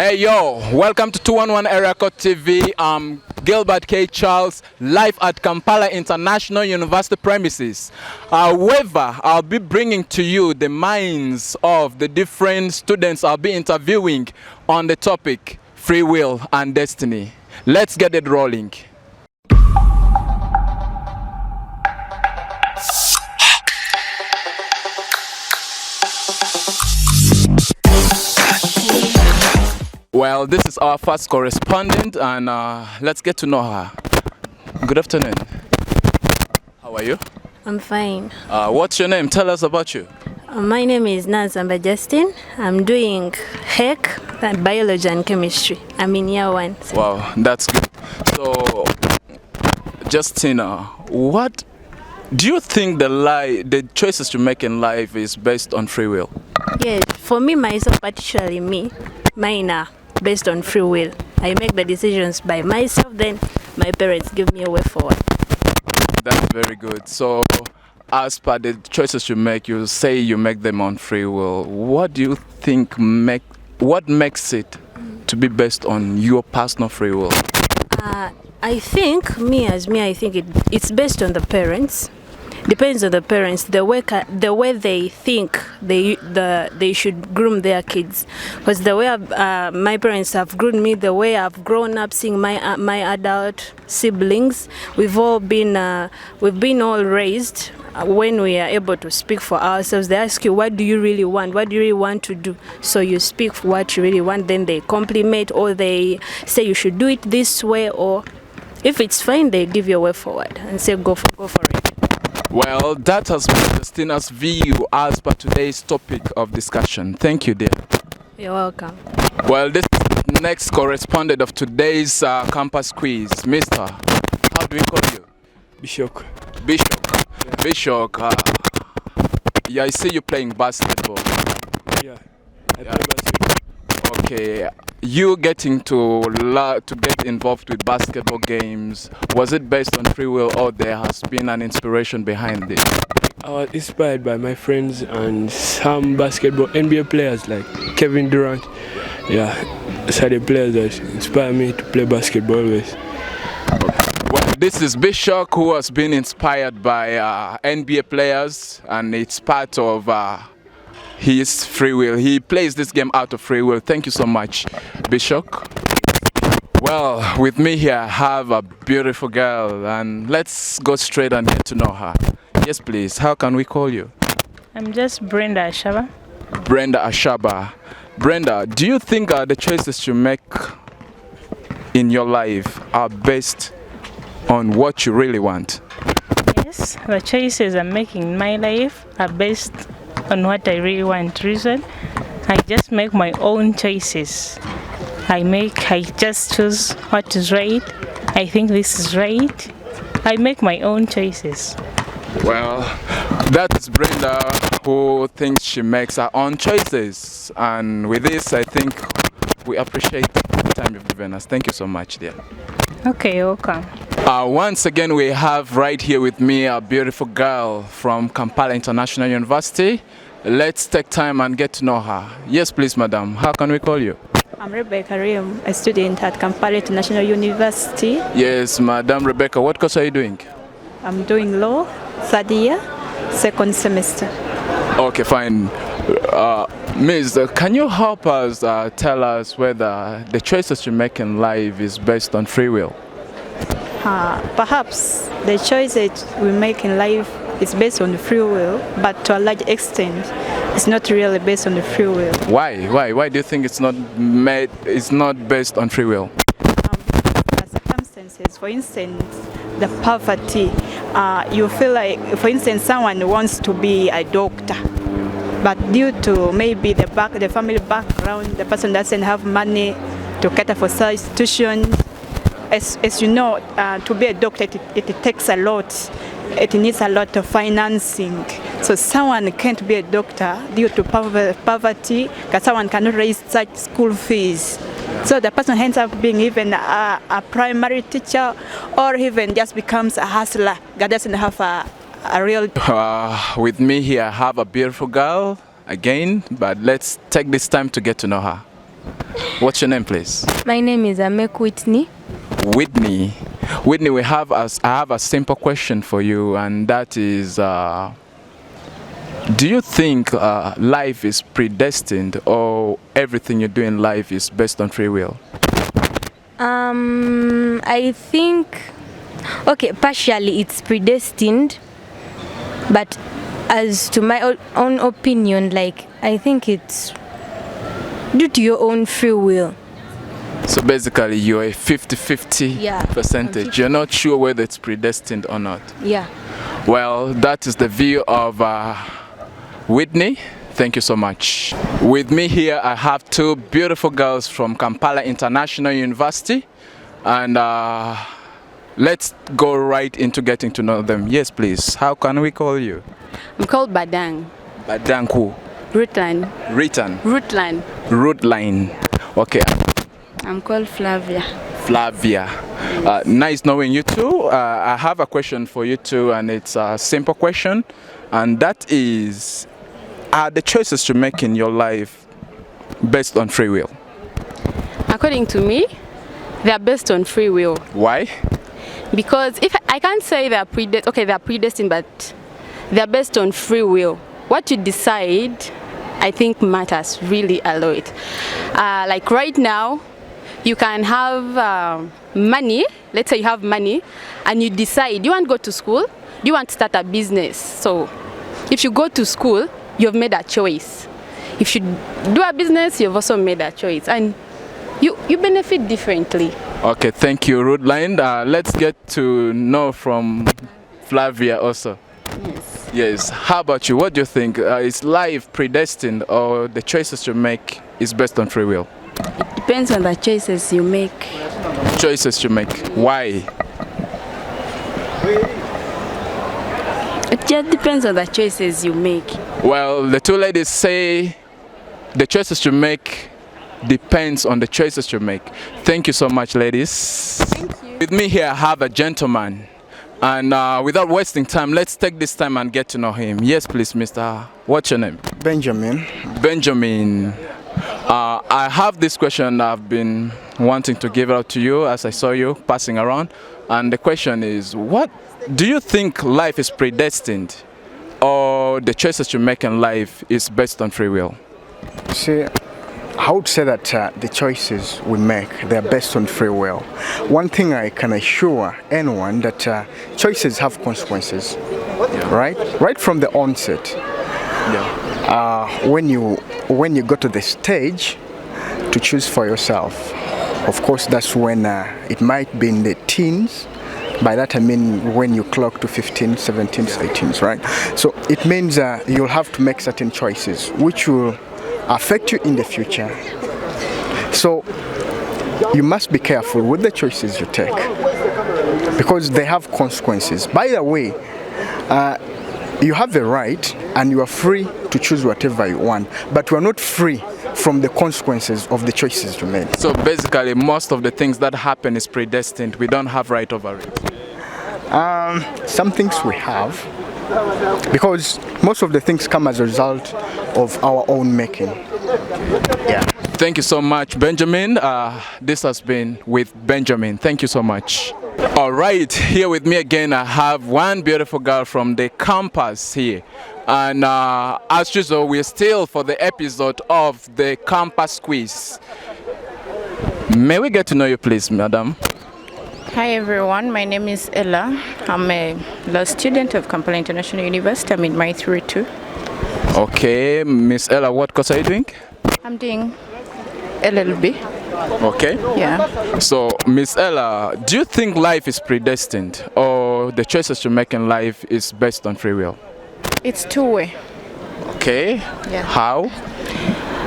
Hey yo, welcome to 211 Area Code TV. I'm Gilbert K. Charles, live at Kampala International University premises. However, I'll be bringing to you the minds of the different students I'll be interviewing on the topic free will and destiny. Let's get it rolling. Well, this is our first correspondent, and let's get to know her. Good afternoon. How are you? I'm fine. What's your name? Tell us about you. My name is Nazamba Justin. I'm doing HEC, biology and chemistry. I'm in year 1. Wow, that's good. So, Justina, what do you think the choices you make in life is based on free will? Yes, for me, myself, particularly mine are based on free will. I make the decisions by myself, then my parents give me a way forward. That's very good. So, as per the choices you make, you say you make them on free will. What do you think what makes it to be based on your personal free will? I think, I think it's based on the parents. Depends on the parents, the way they think they should groom their kids. Because the way my parents have groomed me, the way I've grown up seeing my adult siblings, we've been all raised. When we are able to speak for ourselves, they ask you, what do you really want? What do you really want to do? So you speak for what you really want, then they compliment or they say you should do it this way, or if it's fine, they give you a way forward and say go for it. Well, that has been Justina's view as per today's topic of discussion. Thank you, dear. You're welcome. Well, this is the next correspondent of today's campus quiz. Mister, how do we call you? Bishop. Yeah. Bishop, yeah, I see you playing basketball. Yeah, I play basketball. Okay, you getting to get involved with basketball games, was it based on free will or there has been an inspiration behind it? I was inspired by my friends and some basketball NBA players like Kevin Durant. Yeah, so the players that inspired me to play basketball always. Well, this is Bishop, who has been inspired by NBA players, and it's part of his free will. He plays this game out of free will. Thank you so much, Bishop. Well, with me here I have a beautiful girl, and let's go straight and get to know her. Yes, please. How can we call you? I'm just Brenda Ashaba. Brenda Ashaba. Brenda, do you think the choices you make in your life are based on what you really want? Yes, the choices I'm making in my life are based on what I really want. Reason, I just make my own choices. I just choose what is right. I think this is right. I make my own choices. Well, that is Brenda, who thinks she makes her own choices. And with this, I think we appreciate the time you've given us. Thank you so much, dear. Okay, welcome. Once again, we have right here with me a beautiful girl from Kampala International University. Let's take time and get to know her. Yes, please, madam. How can we call you? I'm Rebecca Rim, a student at Kampala International University. Yes, madam Rebecca. What course are you doing? I'm doing law, third year, second semester. Okay, fine. Miss, can you help us tell us whether the choices you make in life is based on free will? Perhaps the choices we make in life is based on free will, but to a large extent, it's not really based on the free will. Why? Why do you think it's not based on free will? The circumstances, for instance, the poverty. You feel like, for instance, someone wants to be a doctor, but due to maybe the family background, the person doesn't have money to cater for such institutions. As you know, to be a doctor, it takes a lot. It needs a lot of financing. So someone can't be a doctor due to poverty, because someone cannot raise such school fees. So the person ends up being even a primary teacher, or even just becomes a hustler that doesn't have a real... With me here, I have a beautiful girl again, but let's take this time to get to know her. What's your name, please? My name is Amek Whitney. Whitney. Whitney, I have a simple question for you, and that is, do you think life is predestined, or everything you do in life is based on free will? I think, okay, partially it's predestined, but as to my own opinion, like, I think it's due to your own free will. So basically, you're a 50-50 Yeah, percentage. You're not sure whether it's predestined or not. Yeah. Well, that is the view of Whitney. Thank you so much. With me here, I have two beautiful girls from Kampala International University. And let's go right into getting to know them. Yes, please. How can we call you? I'm called Badang. Badang who? Rutland. Ritan. Rutland. Rootline. Okay. I'm called Flavia. Flavia. Nice knowing you two. I have a question for you two, and it's a simple question. And that is, are the choices you make in your life based on free will? According to me, they are based on free will. Why? Because if I can't say they are predestined, but they are based on free will. What you decide, I think, matters really a lot. Like right now, you can have money. Let's say you have money, and you decide, do you want to go to school? Do you want to start a business? So if you go to school, you've made a choice. If you do a business, you've also made a choice. And you benefit differently. Okay, thank you, Rootline. Let's get to know from Flavia also. Yes. Yes. How about you? What do you think? Is life predestined, or the choices you make is based on free will? It depends on the choices you make. Choices you make. Why? It just depends on the choices you make. Well, the two ladies say the choices you make depends on the choices you make. Thank you so much, ladies. Thank you. With me here, I have a gentleman. And without wasting time, let's take this time and get to know him. Yes, please, Mr. What's your name? Benjamin. Benjamin. I have this question I've been wanting to give out to you as I saw you passing around. And the question is, what do you think life is predestined, or the choices you make in life is based on free will? See, I would say that the choices we make, they're based on free will. One thing I can assure anyone that choices have consequences, right? Right from the onset. When you go to the stage to choose for yourself, of course, that's when it might be in the teens. By that I mean when you clock to 15, 17, 18s, right? So it means you'll have to make certain choices which will affect you in the future. So you must be careful with the choices you take, because they have consequences. By the way, you have the right and you are free to choose whatever you want, but you are not free from the consequences of the choices you made. So basically, most of the things that happen is predestined. We don't have right over it. Some things we have, because most of the things come as a result of our own making. Yeah. Thank you so much, Benjamin. This has been with Benjamin. Thank you so much. All right, here with me again, I have one beautiful girl from the campus here. And as usual, we're still for the episode of the campus quiz. May we get to know you, please, madam? Hi everyone, my name is Ella. I'm a law student of Kampala International University. I'm in my 3-2. Okay, Miss Ella, what course are you doing? I'm doing LLB. Okay. Yeah. So, Miss Ella, do you think life is predestined, or the choices you make in life is based on free will? It's two-way. Okay. Yeah. How?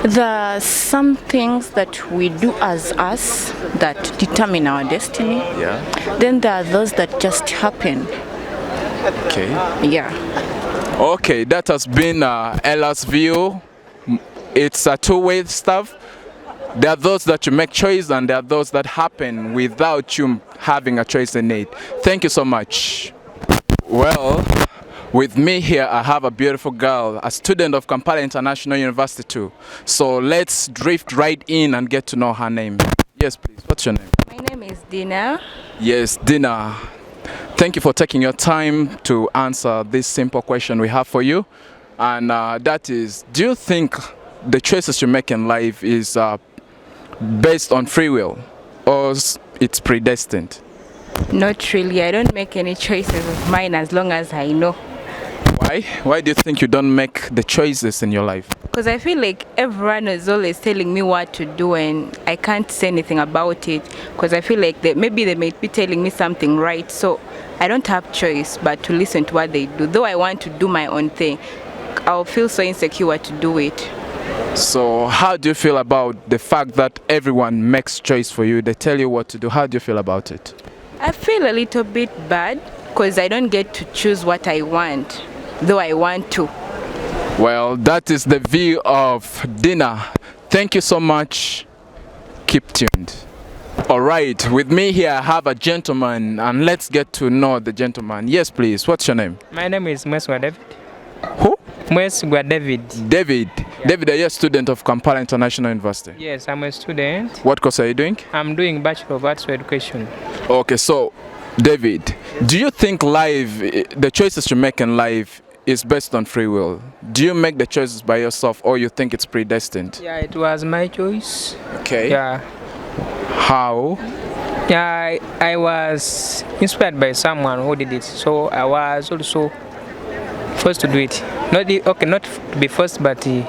There are some things that we do as us that determine our destiny. Yeah. Then there are those that just happen. Okay. Yeah. Okay, that has been Ella's view. It's a two-way stuff. There are those that you make choice, and there are those that happen without you having a choice in it. Thank you so much. Well, with me here I have a beautiful girl, a student of Kampala International University too. So let's drift right in and get to know her name. Yes, please. What's your name? My name is Dina. Yes, Dina. Thank you for taking your time to answer this simple question we have for you. And that is, do you think the choices you make in life is based on free will or it's predestined? Not really. I don't make any choices of mine as long as I know. Why? Why do you think you don't make the choices in your life? Because I feel like everyone is always telling me what to do and I can't say anything about it. Because I feel like maybe they might be telling me something right. So I don't have choice but to listen to what they do. Though I want to do my own thing, I'll feel so insecure to do it. So how do you feel about the fact that everyone makes choice for you? They tell you what to do. How do you feel about it? I feel a little bit bad because I don't get to choose what I want, though I want to. Well, that is the view of Dina. Thank you so much. Keep tuned. All right, with me here I have a gentleman, and let's get to know the gentleman. Yes, please. What's your name? My name is Mweswa David. Who? Mweswa David. David. Yeah. David, are you a student of Kampala International University? Yes, I'm a student. What course are you doing? I'm doing Bachelor of Arts Education. Okay, so David, do you think life, the choices you make in life is based on free will? Do you make the choices by yourself or you think it's predestined? Yeah, it was my choice. Okay. Yeah. How? Yeah, I was inspired by someone who did it, so I was also forced to do it. Not to be first, but he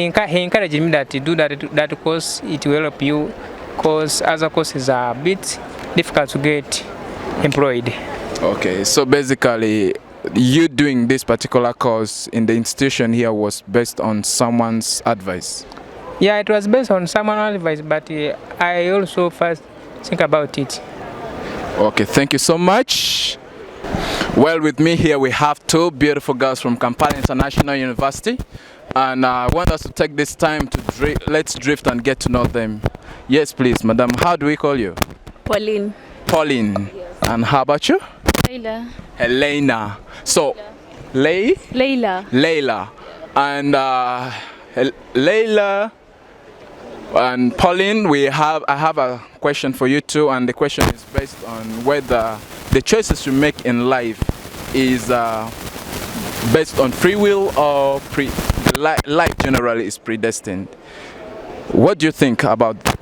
encouraged me that to do that course, it will help you, because other courses are a bit difficult to get employed. Okay, so basically you doing this particular course in the institution here was based on someone's advice? Yeah, it was based on someone's advice, but I also first think about it. Okay, thank you so much. Well, with me here we have two beautiful girls from Kampala International University, and I want us to take this time to let's drift and get to know them. Yes, please, madam. How do we call you? Pauline. Pauline. Yes. And how about you? Leila. Helena. So, Leila. Leila. And Leila and Pauline, I have a question for you too, and the question is based on whether the choices you make in life is based on free will or life generally is predestined. What do you think about that?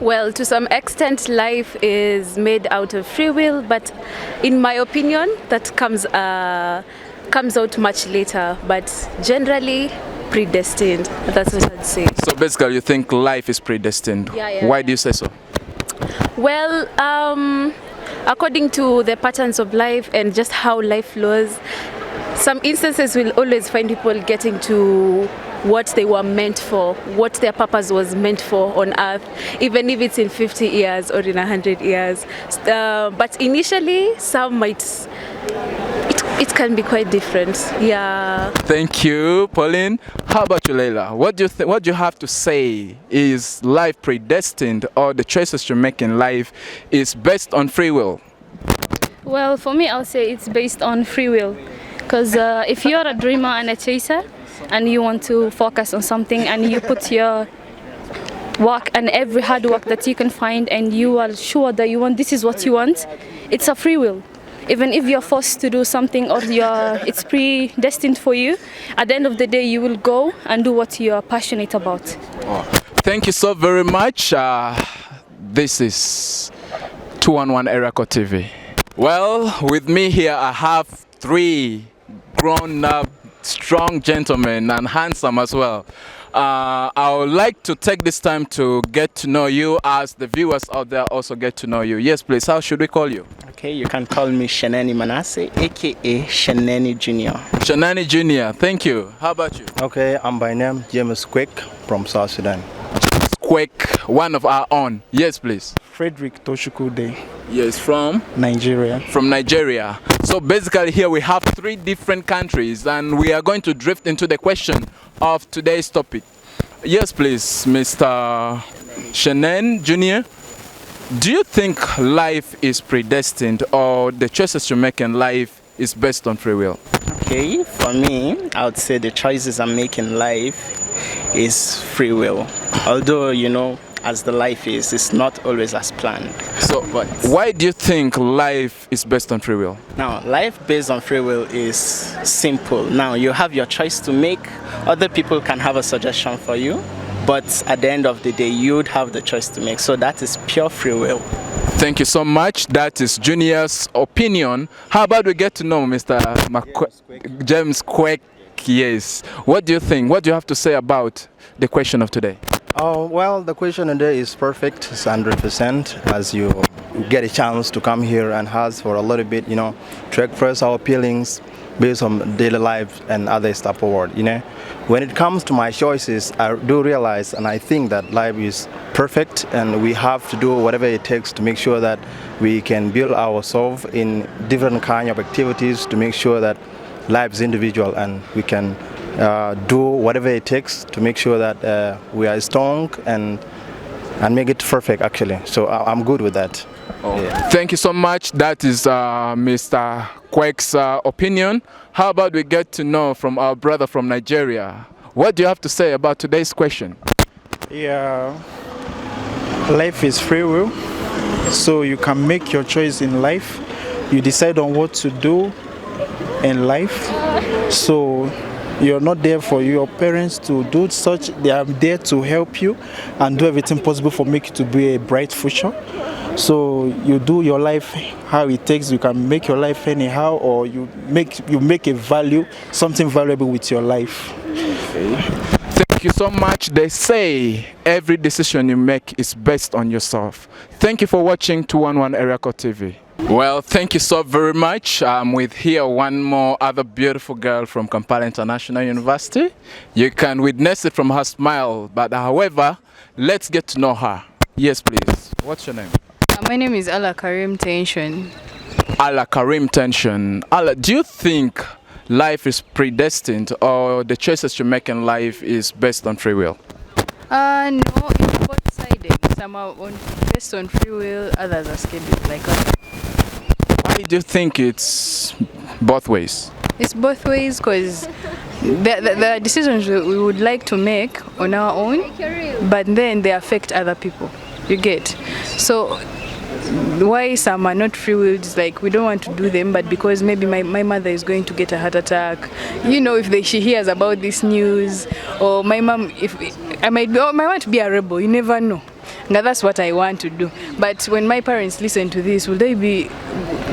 Well, to some extent, life is made out of free will, but in my opinion, that comes out much later. But generally, predestined. That's what I'd say. So basically, you think life is predestined. Yeah. Why do you say so? Well, according to the patterns of life and just how life flows, some instances will always find people getting to what they were meant for, what their purpose was meant for on earth, even if it's in 50 years or in 100 years. But initially, some might, it can be quite different. Yeah. Thank you, Pauline. How about you, Leila? What do you have to say? Is life predestined, or the choices you make in life is based on free will? Well, for me, I'll say it's based on free will. Because if you're a dreamer and a chaser, and you want to focus on something, and you put your work and every hard work that you can find, and you are sure that this is what you want, it's a free will. Even if you're forced to do something or it's predestined for you, at the end of the day you will go and do what you're passionate about. Oh, thank you so very much. This is 211 Eraco TV. Well, with me here I have three grown-up, strong gentlemen and handsome as well. I would like to take this time to get to know you as the viewers out there also get to know you. Yes, please. How should we call you? Okay, you can call me Shanani Manasseh, aka Shanani Jr. Shanani Jr. Thank you. How about you? Okay, I'm by name James Kwek from South Sudan. Kwek, one of our own. Yes, please. Frederick Toshukude. Yes, from? Nigeria. From Nigeria. So basically here we have three different countries, and we are going to drift into the question of today's topic. Yes, please, Mr. Shannon Jr. Do you think life is predestined, or the choices you make in life is based on free will? Okay, for me, I would say the choices I make in life is free will. Although, you know, as the life is, it's not always as planned. So, But why do you think life is based on free will? now, life based on free will is simple. Now, you have your choice to make. Other people can have a suggestion for you, but at the end of the day, you'd have the choice to make. So that is pure free will. Thank you so much. That is Junior's opinion. How about we get to know Mr. James Quake? Yes. What do you think? What do you have to say about the question of today? Oh, well, the question today is perfect. It's 100%. As you get a chance to come here and ask for a little bit, you know, to express our feelings based on daily life and other stuff forward, you know. When it comes to my choices, I do realize and I think that life is perfect and we have to do whatever it takes to make sure that we can build ourselves in different kind of activities to make sure that life is individual and we can do whatever it takes to make sure that we are strong and make it perfect actually. So I'm good with that. Yeah. Thank you so much. That is Mr. Quake's opinion. How about we get to know from our brother from Nigeria? What do you have to say about today's question? Yeah, life is free will, so you can make your choice in life. You decide on what to do in life. So you're not there for your parents to do such. They are there to help you and do everything possible for make you to be a bright future. So you do your life how it takes. You can make your life anyhow, or you make a value, something valuable with your life. Thank you so much. They say every decision you make is based on yourself. Thank you for watching 211 Area Code TV. Well, thank you so very much. I'm with here one more other beautiful girl from Kampala International University. You can witness it from her smile, but however, let's get to know her. Yes, please. What's your name? My name is Ala Karim Tension. Ala Karim Tension. Ala, do you think life is predestined or the choices you make in life is based on free will? No, it's both-sided. Some are based on free will, others are scheduled like that. Why do you think it's both ways? It's both ways because there are decisions we would like to make on our own, but then they affect other people. You get? So why some are not free willed is like we don't want to do them, but because maybe my mother is going to get a heart attack, you know, if she hears about this news, or my mom, if I might want to be a rebel, you never know. Now that's what I want to do. But when my parents listen to this, will they be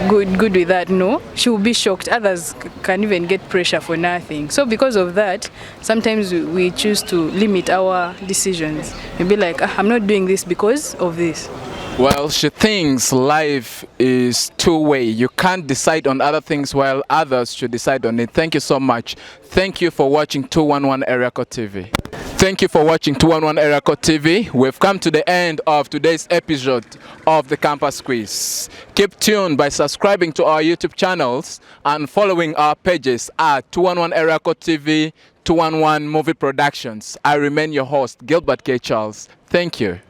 good with that? No, she will be shocked. Others can even get pressure for nothing. So because of that, sometimes we choose to limit our decisions. We'll be like, I'm not doing this because of this. Well, she thinks life is two-way. You can't decide on other things while others should decide on it. Thank you so much. Thank you for watching 211 Area Code TV. Thank you for watching 211 Area Code TV. We've come to the end of today's episode of the Campus Quiz. Keep tuned by subscribing to our YouTube channels and following our pages at 211 Area Code TV, 211 Movie Productions. I remain your host, Gilbert K. Charles. Thank you.